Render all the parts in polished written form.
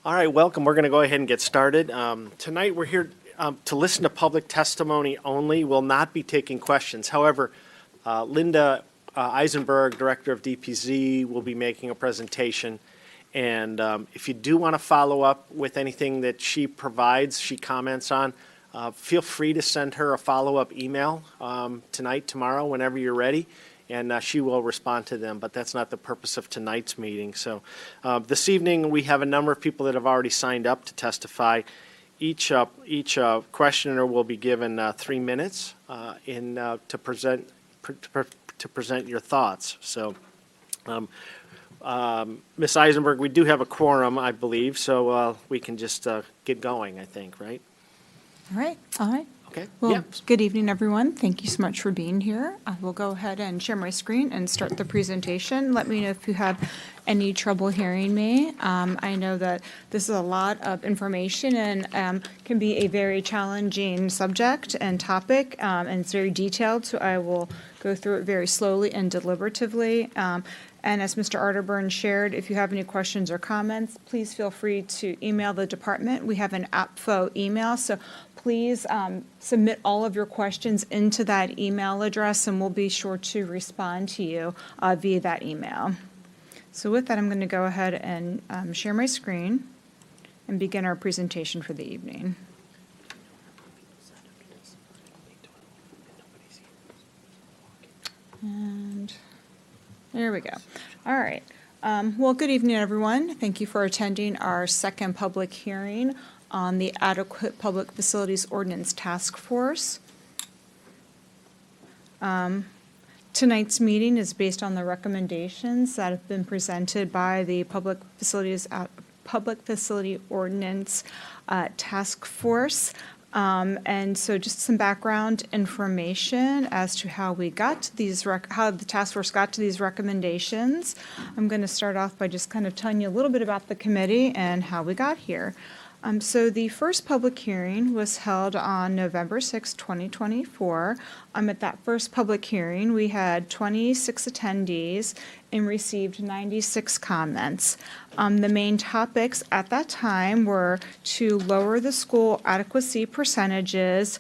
All right, welcome. We're going to go ahead and get started. Tonight we're here to listen to public testimony only. We'll not be taking questions. However, Linda Eisenberg, Director of DPZ, will be making a presentation. And if you do want to follow up with anything that she provides, she comments on, feel free to send her a follow-up email tonight, tomorrow, whenever you're ready. And she will respond to them, but that's not the purpose of tonight's meeting. So this evening, we have a number of people that have already signed up to testify. Each questioner will be given 3 minutes to present your thoughts. So, Ms. Eisenberg, we do have a quorum, I believe, so we can just get going, I think, right? All right. Okay. Well, yeah. Good evening, everyone. Thank you so much for being here. I will go ahead and share my screen and start the presentation. Let me know if you have any trouble hearing me. I know that this is a lot of information and can be a very challenging subject and topic, and it's very detailed, so I will go through it very slowly and deliberatively. And as Mr. Arterburn shared, if you have any questions or comments, please feel free to email the department. We have an APFO email, so please submit all of your questions into that email address, and we'll be sure to respond to you via that email. So with that, I'm going to go ahead and share my screen and begin our presentation for the evening. And there we go. All right. Well, good evening, everyone. Thank you for attending our second public hearing on the Adequate Public Facilities Ordinance Task Force. Tonight's meeting is based on the recommendations that have been presented by the Public Facility Ordinance Task Force. And so just some background information as to how we got to these, how the task force got to these recommendations. I'm going to start off by just kind of telling you a little bit about the committee and how we got here. So the first public hearing was held on November 6, 2024. At that first public hearing, we had 26 attendees and received 96 comments. The main topics at that time were to lower the school adequacy percentages,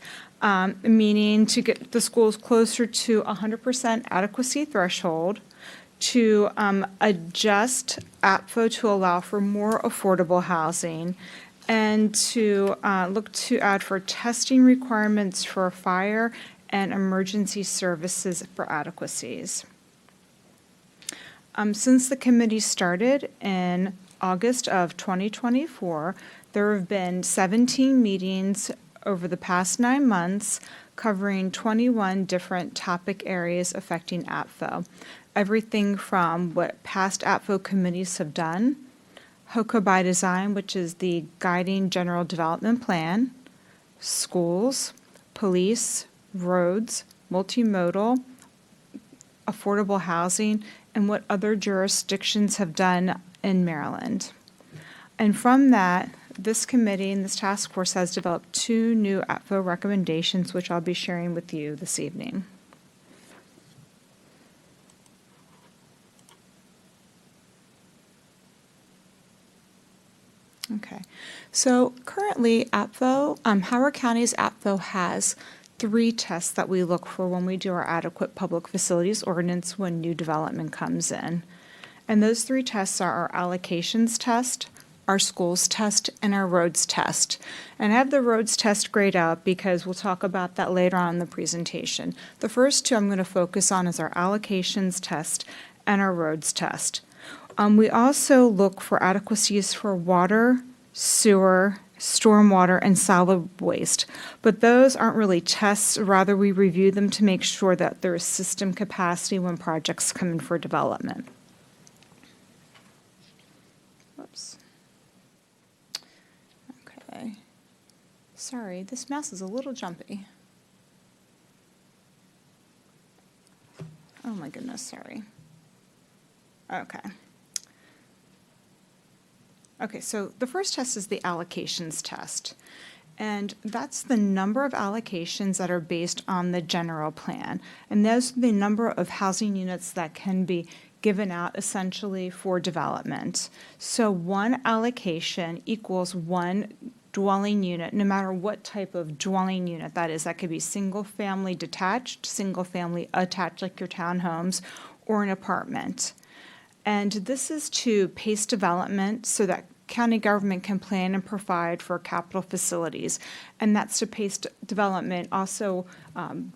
meaning to get the schools closer to 100% adequacy threshold, to adjust APFO to allow for more affordable housing, and to look to add for testing requirements for fire and emergency services for adequacies. Since the committee started in August of 2024, there have been 17 meetings over the past 9 months covering 21 different topic areas affecting APFO. Everything from what past APFO committees have done, Hoco by Design, which is the guiding general development plan, schools, police, roads, multimodal, affordable housing, and what other jurisdictions have done in Maryland. And from that, this committee and this task force has developed 2 new APFO recommendations, which I'll be sharing with you this evening. Okay, so currently APFO, Howard County's APFO has 3 tests that we look for when we do our adequate public facilities ordinance when new development comes in. And those 3 tests are our allocations test, our schools test, and our roads test. And I have the roads test grayed out because we'll talk about that later on in the presentation. The first 2 I'm going to focus on is our allocations test and our roads test. We also look for adequacies for water, sewer, stormwater, and solid waste. But those aren't really tests, rather we review them to make sure that there is system capacity when projects come in for development. Whoops. Okay. Sorry, this mouse is a little jumpy. Oh my goodness, sorry. Okay. Okay, so the first test is the allocations test, and that's the number of allocations that are based on the general plan, and those are the number of housing units that can be given out essentially for development. So one allocation equals one dwelling unit, no matter what type of dwelling unit that is. That could be single-family detached, single-family attached, like your townhomes, or an apartment. And this is to pace development so that county government can plan and provide for capital facilities. And that's to pace development also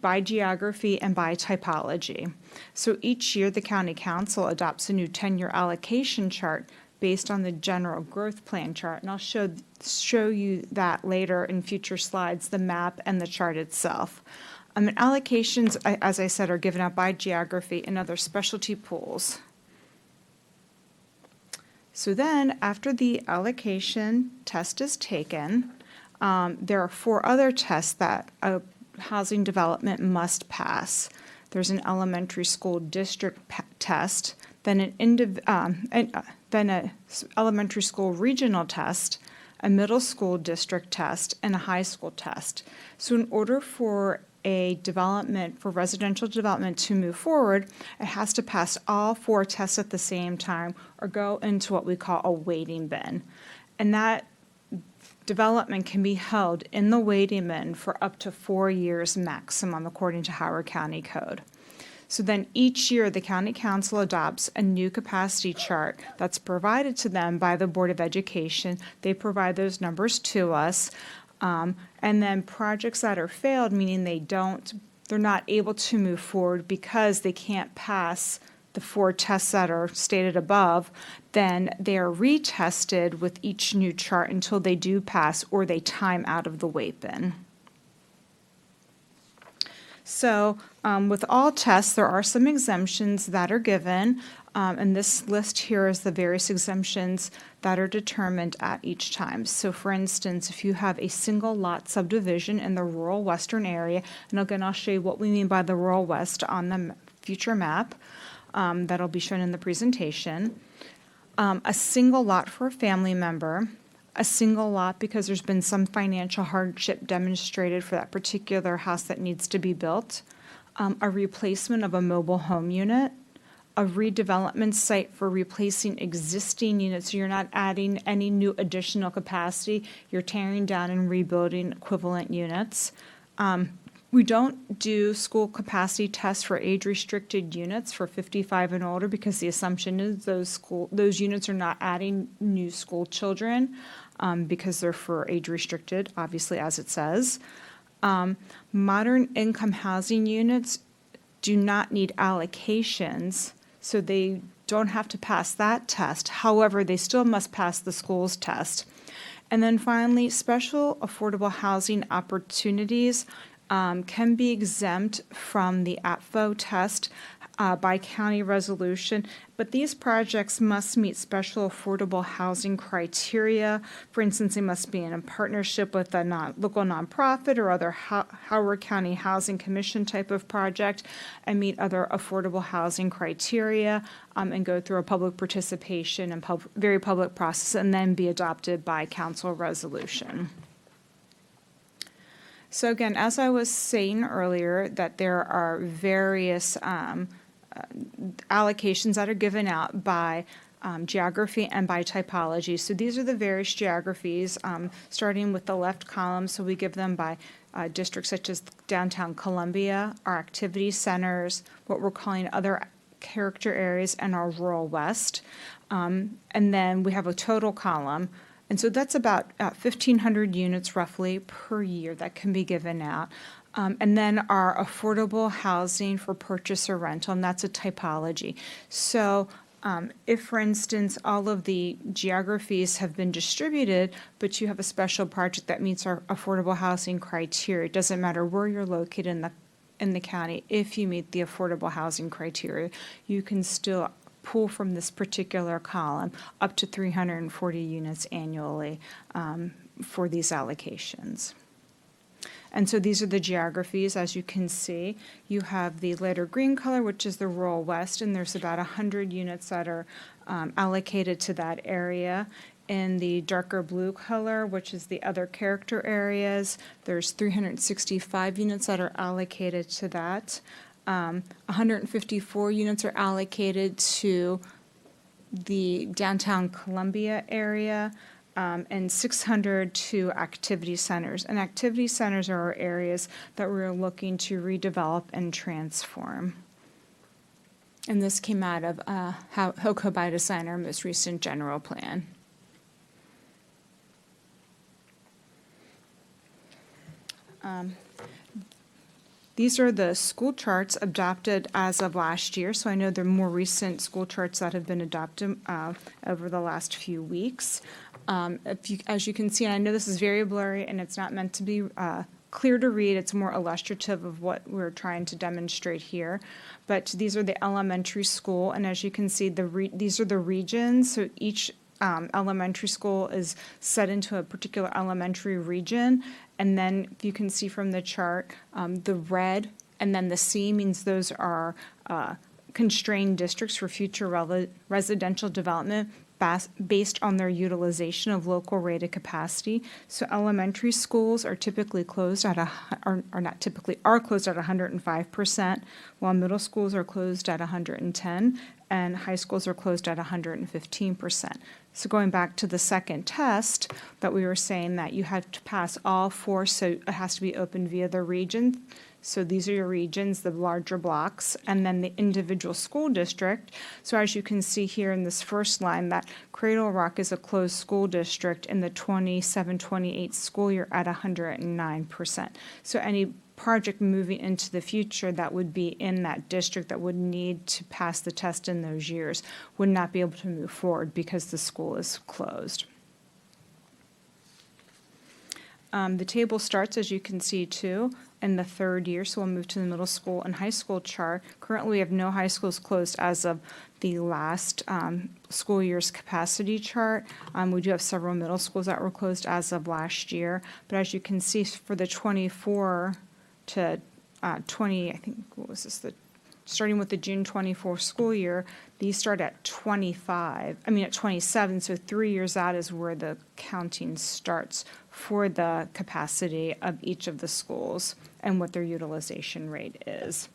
by geography and by typology. So each year, the county council adopts a new 10-year allocation chart based on the general growth plan chart. And I'll show you that later in future slides, the map and the chart itself. And allocations, as I said, are given out by geography and other specialty pools. So then, after the allocation test is taken, there are 4 other tests that a housing development must pass. There's an elementary school district test, then then a elementary school regional test, a middle school district test, and a high school test. So in order for a development, for residential development to move forward, it has to pass all 4 tests at the same time or go into what we call a waiting bin. And that development can be held in the waiting bin for up to 4 years maximum, according to Howard County Code. So then each year, the county council adopts a new capacity chart that's provided to them by the Board of Education. They provide those numbers to us. And then projects that are failed, meaning they're not able to move forward because they can't pass the 4 tests that are stated above, then they are retested with each new chart until they do pass or they time out of the wait bin. So with all tests, there are some exemptions that are given, and this list here is the various exemptions that are determined at each time. So for instance, if you have a single lot subdivision in the rural western area, and again, I'll show you what we mean by the rural west on the future map that'll be shown in the presentation, a single lot for a family member, a single lot because there's been some financial hardship demonstrated for that particular house that needs to be built, a replacement of a mobile home unit, a redevelopment site for replacing existing units. So you're not adding any new additional capacity, you're tearing down and rebuilding equivalent units. We don't do school capacity tests for age-restricted units for 55 and older because the assumption is those units are not adding new school children because they're for age-restricted, obviously, as it says. Modern income housing units do not need allocations, so they don't have to pass that test. However, they still must pass the schools test. And then finally, special affordable housing opportunities can be exempt from the APFO test by county resolution, but these projects must meet special affordable housing criteria. For instance, they must be in a partnership with a local nonprofit or other Howard County Housing Commission type of project and meet other affordable housing criteria and go through a public participation and very public process and then be adopted by council resolution. So again, as I was saying earlier, that there are various allocations that are given out by geography and by typology. So these are the various geographies, starting with the left column. So we give them by districts such as downtown Columbia, our activity centers, what we're calling other character areas, and our rural west. And then we have a total column. And so that's about 1,500 units roughly per year that can be given out. And then our affordable housing for purchase or rental, and that's a typology. So if, for instance, all of the geographies have been distributed, but you have a special project that meets our affordable housing criteria, it doesn't matter where you're located in the county, if you meet the affordable housing criteria, you can still pull from this particular column up to 340 units annually for these allocations. And so these are the geographies. As you can see, you have the lighter green color, which is the rural west, and there's about 100 units that are allocated to that area. In the darker blue color, which is the other character areas, there's 365 units that are allocated to that. 154 units are allocated to the downtown Columbia area, and 600 to activity centers. And activity centers are our areas that we're looking to redevelop and transform. And this came out of Hoco by Design, our most recent general plan. These are the school charts adopted as of last year. So I know there are more recent school charts that have been adopted over the last few weeks. As you can see, and I know this is very blurry and it's not meant to be clear to read. It's more illustrative of what we're trying to demonstrate here. But these are the elementary school, and as you can see, these are the regions. So each elementary school is set into a particular elementary region. And then if you can see from the chart, the red and then the C means those are constrained districts for future residential development based on their utilization of local rated capacity. So elementary schools are typically closed at are closed at 105%, while middle schools are closed at 110, and high schools are closed at 115%. So going back to the second test that we were saying that you had to pass all four, so it has to be open via the region. So these are your regions, the larger blocks, and then the individual school district. So as you can see here in this first line, that Cradle Rock is a closed school district in the 27-28 school year at 109%. So any project moving into the future that would be in that district that would need to pass the test in those years would not be able to move forward because the school is closed. The table starts, as you can see, too, in the third year, so we'll move to the middle school and high school chart. Currently, we have no high schools closed as of the last school year's capacity chart. We do have several middle schools that were closed as of last year, but as you can see, for the 24 to 20, I think, what was this, starting with the June 24 school year, these start at 27, so 3 years out is where the counting starts for the capacity of each of the schools and what their utilization rate is.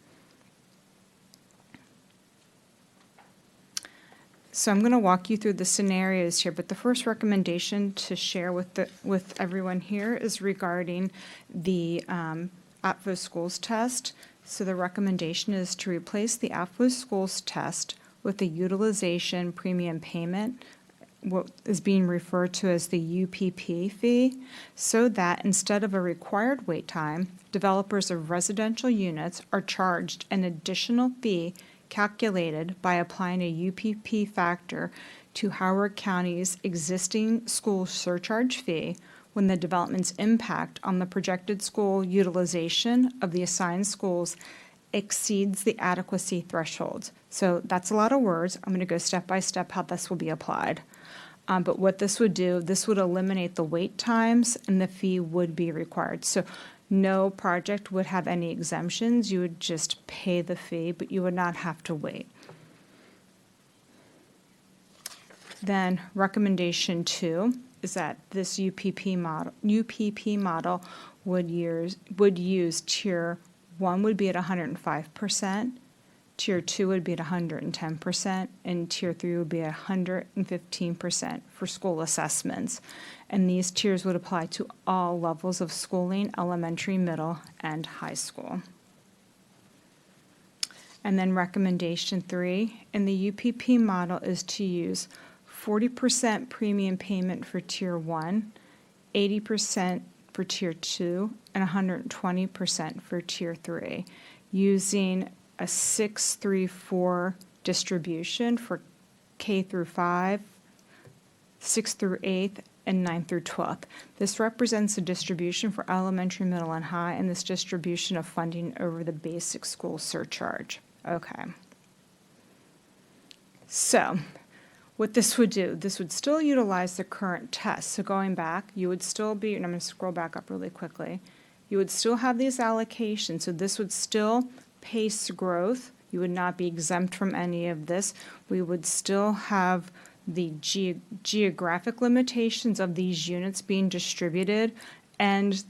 So I'm going to walk you through the scenarios here, but the first recommendation to share with everyone here is regarding the APFO schools test. So the recommendation is to replace the APFO schools test with the utilization premium payment, what is being referred to as the UPP fee, so that instead of a required wait time, developers of residential units are charged an additional fee calculated by applying a UPP factor to Howard County's existing school surcharge fee when the development's impact on the projected school utilization of the assigned schools exceeds the adequacy thresholds. So that's a lot of words. I'm going to go step by step how this will be applied. But what this would do, this would eliminate the wait times and the fee would be required. So no project would have any exemptions. You would just pay the fee, but you would not have to wait. Then recommendation 2 is that this UPP model would use tier 1 would be at 105%, tier 2 would be at 110%, and tier 3 would be at 115% for school assessments. And these tiers would apply to all levels of schooling, elementary, middle, and high school. And then recommendation 3 in the UPP model is to use 40% premium payment for tier 1, 80% for tier 2, and 120% for tier 3, using a 6-3-4 distribution for K through 5, 6th through 8th, and 9th through 12th. This represents a distribution for elementary, middle, and high, and this distribution of funding over the basic school surcharge. Okay. So what this would do, this would still utilize the current test. So going back, you would still be, and I'm going to scroll back up really quickly, you would still have these allocations. So this would still pace growth. You would not be exempt from any of this. We would still have the geographic limitations of these units being distributed, and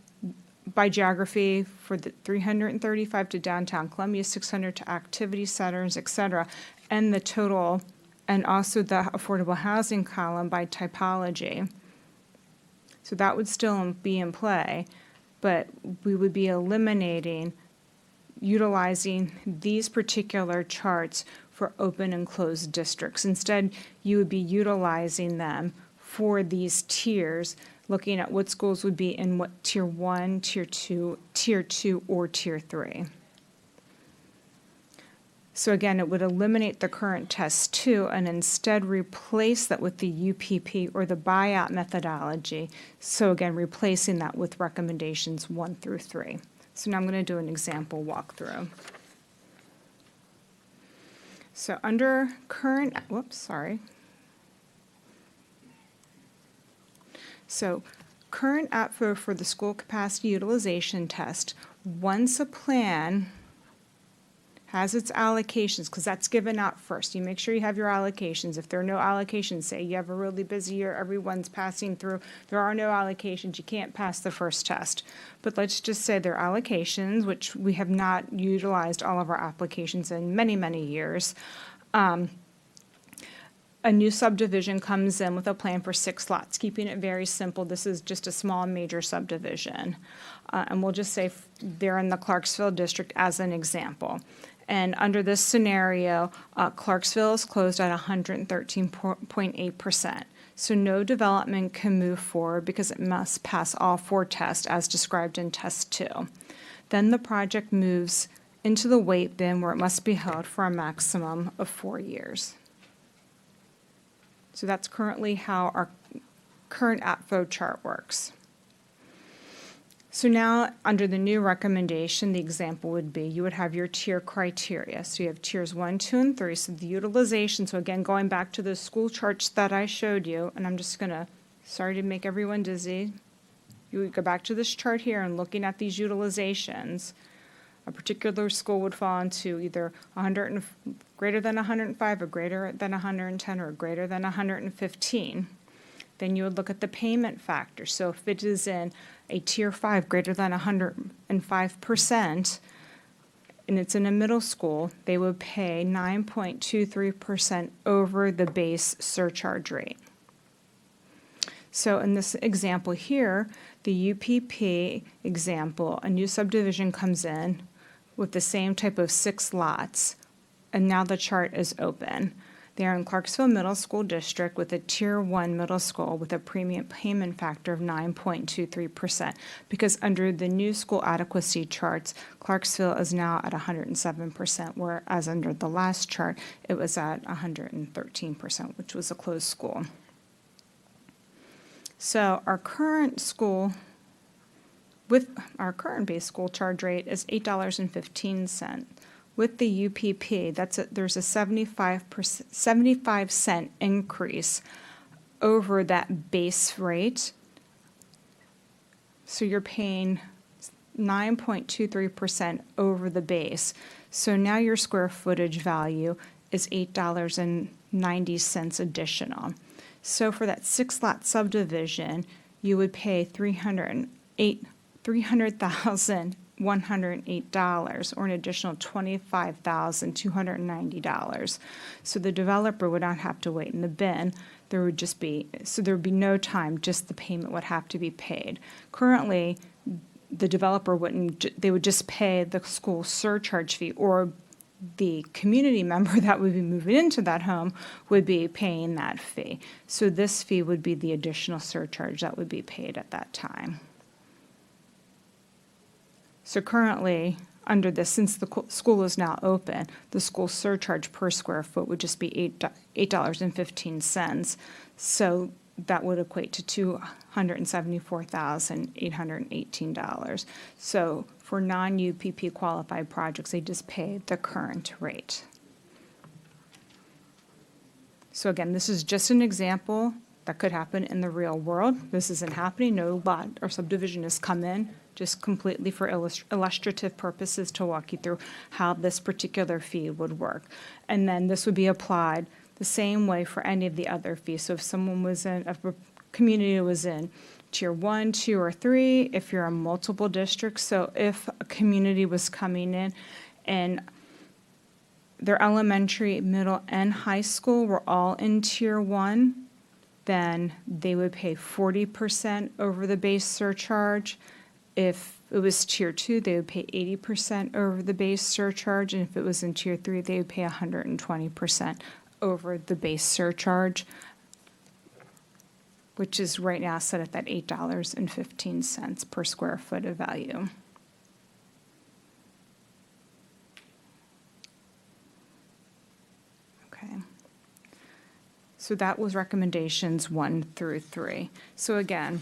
by geography for the 335 to downtown Columbia, 600 to activity centers, et cetera, and the total, and also the affordable housing column by typology. So that would still be in play, but we would be eliminating utilizing these particular charts for open and closed districts. Instead, you would be utilizing them for these tiers, looking at what schools would be in what tier 1, tier 2, or tier 3. So again, it would eliminate the current test 2 and instead replace that with the UPP or the buyout methodology. So again, replacing that with recommendations 1 through 3. So now I'm going to do an example walkthrough. So under current, So current APFO for the school capacity utilization test, once a plan has its allocations, because that's given out first. You make sure you have your allocations. If there are no allocations, say you have a really busy year, everyone's passing through, there are no allocations, you can't pass the first test. But let's just say there are allocations, which we have not utilized all of our applications in many, many years. A new subdivision comes in with a plan for 6 lots, keeping it very simple. This is just a small major subdivision. And we'll just say they're in the Clarksville district as an example. And under this scenario, Clarksville is closed at 113.8%. So no development can move forward because it must pass all 4 tests as described in test 2. Then the project moves into the wait bin where it must be held for a maximum of 4 years. So that's currently how our current APFO chart works. So now, under the new recommendation, the example would be you would have your tier criteria. So you have tiers 1, 2, and 3. So the utilization, so again, going back to the school charts that I showed you, and I'm just going to, sorry to make everyone dizzy. You would go back to this chart here and looking at these utilizations. A particular school would fall into either greater than 105 or greater than 110 or greater than 115. Then you would look at the payment factor. So if it is in a tier 5 greater than 105% and it's in a middle school, they would pay 9.23% over the base surcharge rate. So in this example here, the UPP example, a new subdivision comes in with the same type of 6 lots, and now the chart is open. They are in Clarksville Middle School District with a Tier 1 middle school with a premium payment factor of 9.23%, because under the new school adequacy charts, Clarksville is now at 107%, whereas under the last chart, it was at 113%, which was a closed school. So our current school, with our current base school charge rate is $8.15. With the UPP, there's a 75 cent increase over that base rate. So you're paying 9.23% over the base. So now your square footage value is $8.90 additional. So for that 6-lot subdivision, you would pay $300,108, or an additional $25,290. So the developer would not have to wait in the bin. There would be no time, just the payment would have to be paid. Currently, the developer they would just pay the school surcharge fee, or the community member that would be moving into that home would be paying that fee. So this fee would be the additional surcharge that would be paid at that time. So currently, under this, since the school is now open, the school surcharge per square foot would just be $8.15. So that would equate to $274,818. So for non-UPP qualified projects, they just pay the current rate. So again, this is just an example that could happen in the real world. This isn't happening. No lot or subdivision has come in, just completely for illustrative purposes to walk you through how this particular fee would work. And then this would be applied the same way for any of the other fees. So if someone was in a community was in tier 1, 2, or 3, if you're in multiple districts. So if a community was coming in and their elementary, middle, and high school were all in tier 1, then they would pay 40% over the base surcharge. If it was tier 2, they would pay 80% over the base surcharge. And if it was in tier 3, they would pay 120% over the base surcharge, which is right now set at that $8.15 per square foot of value. Okay. So that was recommendations 1 through 3. So again,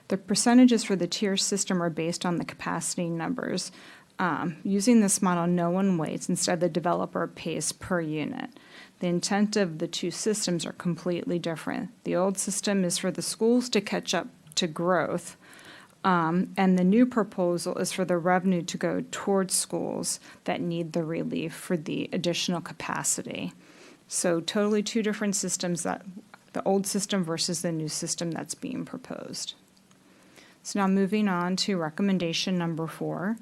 the percentages for the tier system are based on the capacity numbers. Using this model, no one waits. Instead, the developer pays per unit. The intent of the two systems are completely different. The old system is for the schools to catch up to growth, and the new proposal is for the revenue to go towards schools that need the relief for the additional capacity. So totally two different systems, that the old system versus the new system that's being proposed. So now moving on to recommendation number 4.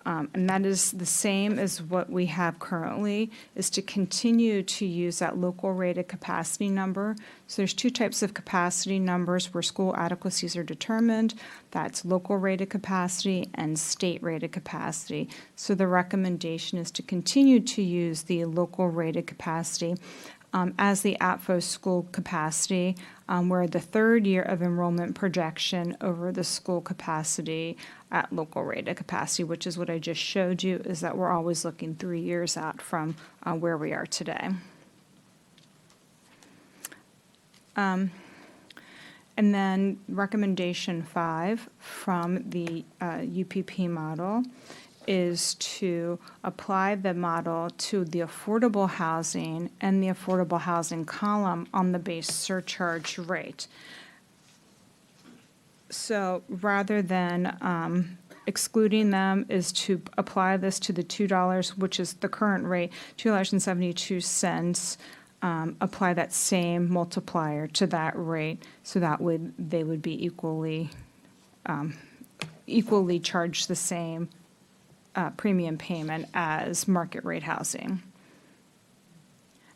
And that is the same as what we have currently, is to continue to use that local rated capacity number. So there's 2 types of capacity numbers where school adequacies are determined. That's local rated capacity and state rated capacity. So the recommendation is to continue to use the local rated capacity as the APFO school capacity, where the third year of enrollment projection over the school capacity at local rated capacity, which is what I just showed you, is that we're always looking 3 years out from where we are today. And then recommendation 5 from the UPP model is to apply the model to the affordable housing and the affordable housing column on the base surcharge rate. So rather than excluding them, is to apply this to the $2, which is the current rate, $2.72, apply that same multiplier to that rate, so that they would be equally charged the same premium payment as market rate housing.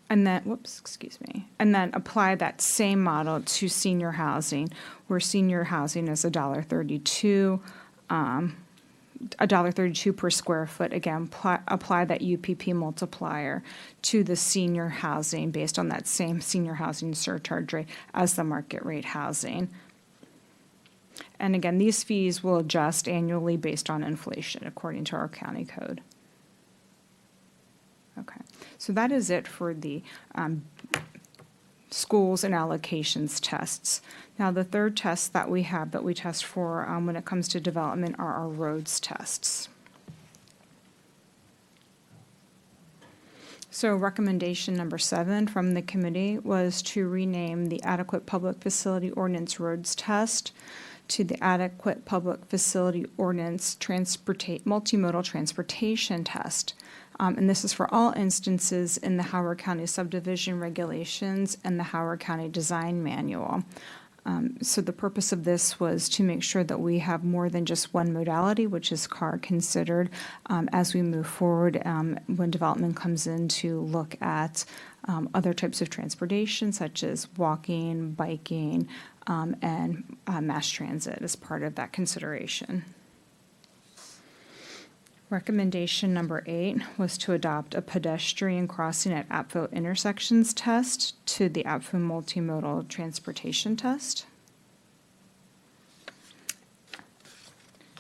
And then, and then apply that same model to senior housing, where senior housing is $1.32, $1.32 per square foot. Again, apply that UPP multiplier to the senior housing based on that same senior housing surcharge rate as the market rate housing. And again, these fees will adjust annually based on inflation according to our county code. Okay, so that is it for the schools and allocations tests. Now, the third test that we have that we test for when it comes to development are our roads tests. So recommendation number 7 from the committee was to rename the Adequate Public Facility Ordinance Roads Test to the Adequate Public Facility Ordinance Multimodal Transportation Test. And this is for all instances in the Howard County Subdivision Regulations and the Howard County Design Manual. So the purpose of this was to make sure that we have more than just one modality, which is car, considered as we move forward when development comes in to look at other types of transportation, such as walking, biking, and mass transit as part of that consideration. Recommendation number 8 was to adopt a pedestrian crossing at APFO intersections test to the APFO multimodal transportation test.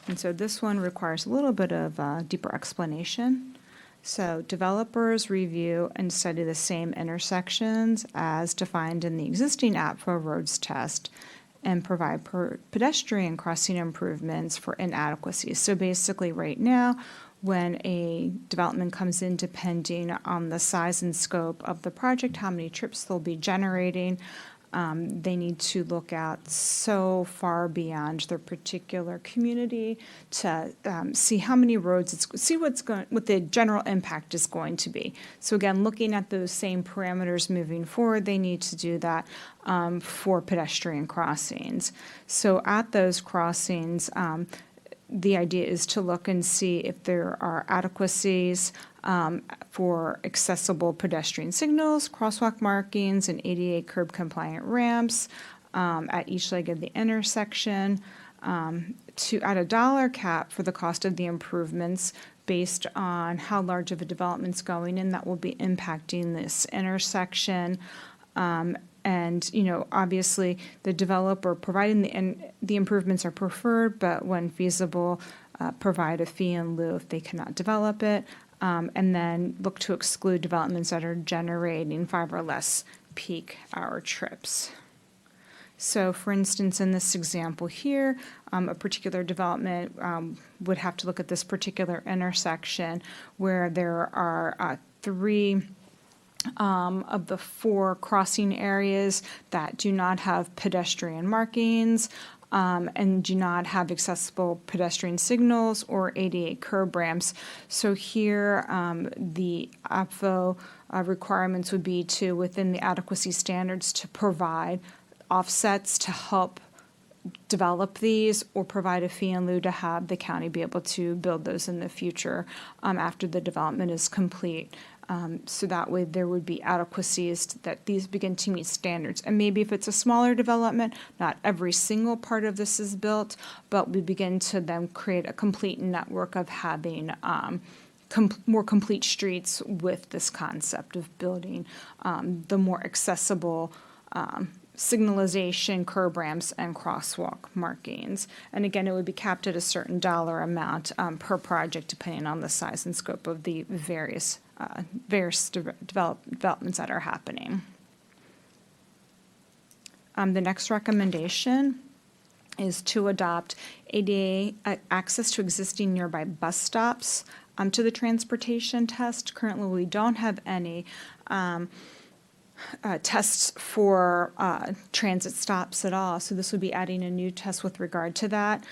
And so this one requires a little bit of deeper explanation. So developers review and study the same intersections as defined in the existing APFO roads test and provide pedestrian crossing improvements for inadequacies. So basically right now, when a development comes in, depending on the size and scope of the project, how many trips they'll be generating, They need to look out so far beyond their particular community to see how many roads, see what the general impact is going to be. So again, looking at those same parameters moving forward, they need to do that for pedestrian crossings. So at those crossings, the idea is to look and see if there are adequacies for accessible pedestrian signals, crosswalk markings, and ADA curb compliant ramps at each leg of the intersection, to add a dollar cap for the cost of the improvements based on how large of a development's going in that will be impacting this intersection. And, obviously, the developer providing the improvements are preferred, but when feasible, provide a fee in lieu if they cannot develop it. And then look to exclude developments that are generating 5 or less peak hour trips. So, for instance, in this example here, a particular development would have to look at this particular intersection where there are 3 of the 4 crossing areas that do not have pedestrian markings and do not have accessible pedestrian signals or ADA curb ramps. So here, the APFO requirements would be to, within the adequacy standards, to provide offsets to help develop these or provide a fee in lieu to have the county be able to build those in the future after the development is complete. So that way there would be adequacies that these begin to meet standards. And maybe if it's a smaller development, not every single part of this is built, but we begin to then create a complete network of having more complete streets with this concept of building the more accessible signalization, curb ramps, and crosswalk markings. And again, it would be capped at a certain dollar amount per project, depending on the size and scope of the various developments that are happening. The next recommendation is to adopt ADA access to existing nearby bus stops to the transportation test. Currently, we don't have any tests for transit stops at all, so this would be adding a new test with regard to that.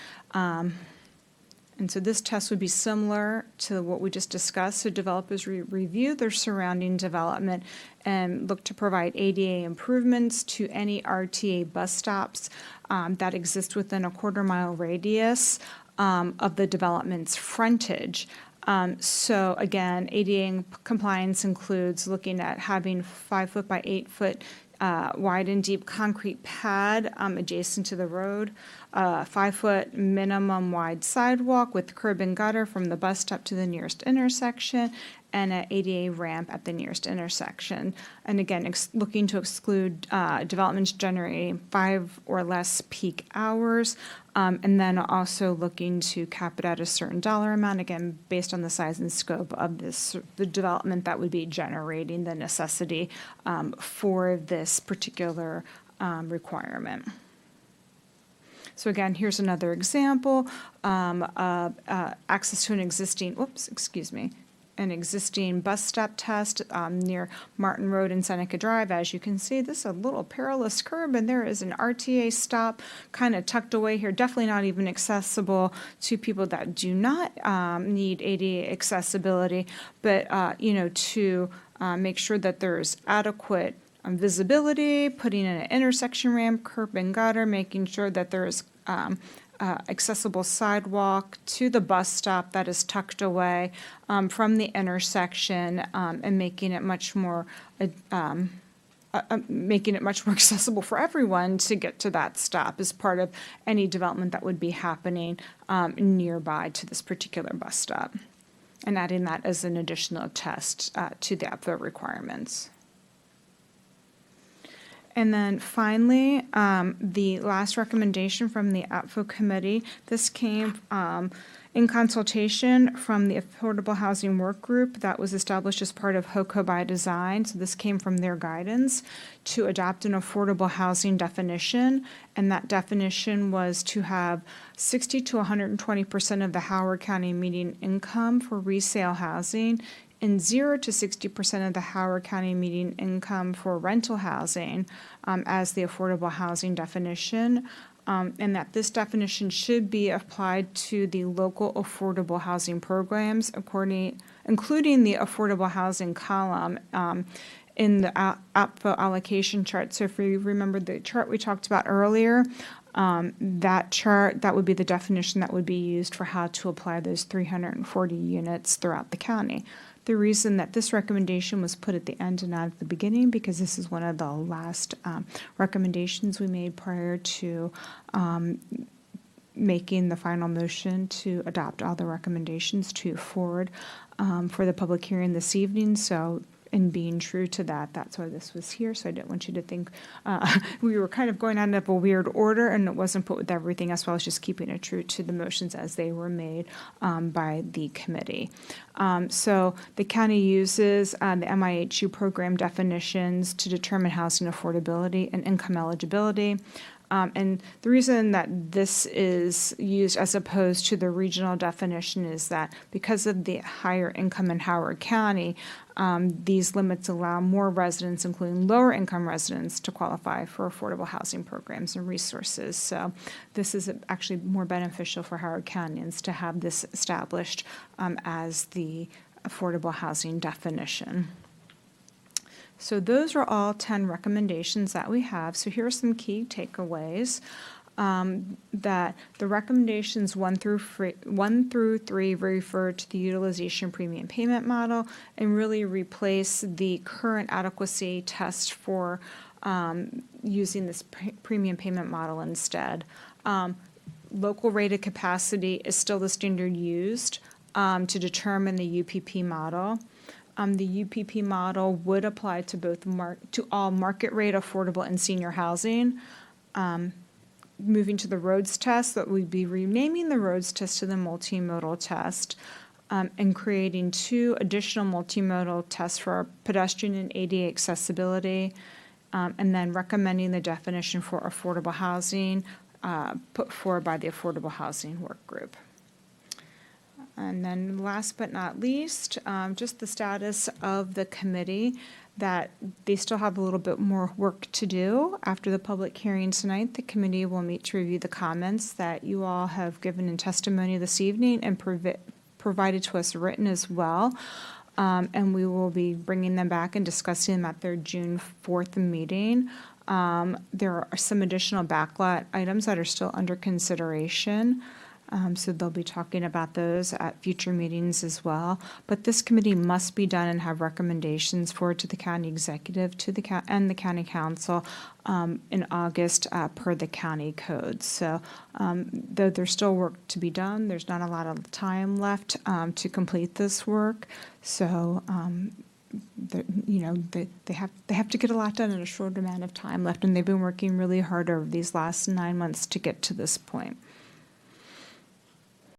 And so this test would be similar to what we just discussed. So developers review their surrounding development and look to provide ADA improvements to any RTA bus stops that exist within a quarter-mile radius of the development's frontage. So again, ADA compliance includes looking at having 5 foot by 8 foot wide and deep concrete pad adjacent to the road, 5 foot minimum wide sidewalk with curb and gutter from the bus stop to the nearest intersection, and an ADA ramp at the nearest intersection. And again, looking to exclude developments generating 5 or less peak hours, and then also looking to cap it at a certain dollar amount, again, based on the size and scope of the development that would be generating the necessity for this particular requirement. So again, here's another example of access to an existing bus stop test near Martin Road and Seneca Drive. As you can see, this is a little perilous curb, and there is an RTA stop kind of tucked away here, definitely not even accessible to people that do not need ADA accessibility, but to make sure that there's adequate visibility, putting in an intersection ramp, curb and gutter, making sure that there is accessible sidewalk to the bus stop that is tucked away from the intersection, and making it much more accessible for everyone to get to that stop as part of any development that would be happening nearby to this particular bus stop, and adding that as an additional test to the APFO requirements. And then finally, the last recommendation from the APFO committee, this came in consultation from the Affordable Housing Work Group that was established as part of Hoco by Design. So this came from their guidance to adopt an affordable housing definition. And that definition was to have 60 to 120% of the Howard County median income for resale housing and 0 to 60% of the Howard County median income for rental housing as the affordable housing definition, and that this definition should be applied to the local affordable housing programs, including the affordable housing column in the APFO allocation chart. So if you remember the chart we talked about earlier, that chart, that would be the definition that would be used for how to apply those 340 units throughout the county. The reason that this recommendation was put at the end and not at the beginning, because this is one of the last recommendations we made prior to making the final motion to adopt all the recommendations to forward for the public hearing this evening. So in being true to that, that's why this was here. So I didn't want you to think we were kind of going out of a weird order and it wasn't put with everything else. Well, I was just keeping it true to the motions as they were made by the committee. So the county uses the MIHU program definitions to determine housing affordability and income eligibility. And the reason that this is used as opposed to the regional definition is that because of the higher income in Howard County, these limits allow more residents, including lower income residents, to qualify for affordable housing programs and resources. So this is actually more beneficial for Howard Countyans to have this established as the affordable housing definition. So those are all 10 recommendations that we have. So here are some key takeaways. That the recommendations 1 through 3 refer to the utilization premium payment model and really replace the current adequacy test for using this premium payment model instead. Local rated capacity is still the standard used to determine the UPP model. The UPP model would apply to both to all market rate affordable and senior housing. Moving to the roads test, that we'd be renaming the roads test to the multimodal test and creating 2 additional multimodal tests for our pedestrian and ADA accessibility, and then recommending the definition for affordable housing put forward by the Affordable Housing Work Group. And then last but not least, just the status of the committee, that they still have a little bit more work to do. After the public hearing tonight, the committee will meet to review the comments that you all have given in testimony this evening and provided to us written as well. And we will be bringing them back and discussing them at their June 4th meeting. There are some additional backlot items that are still under consideration. So they'll be talking about those at future meetings as well. But this committee must be done and have recommendations forward to the county executive and the county council in August per the county code. So though there's still work to be done, there's not a lot of time left to complete this work. So they have to get a lot done in a short amount of time left, and they've been working really hard over these last 9 months to get to this point.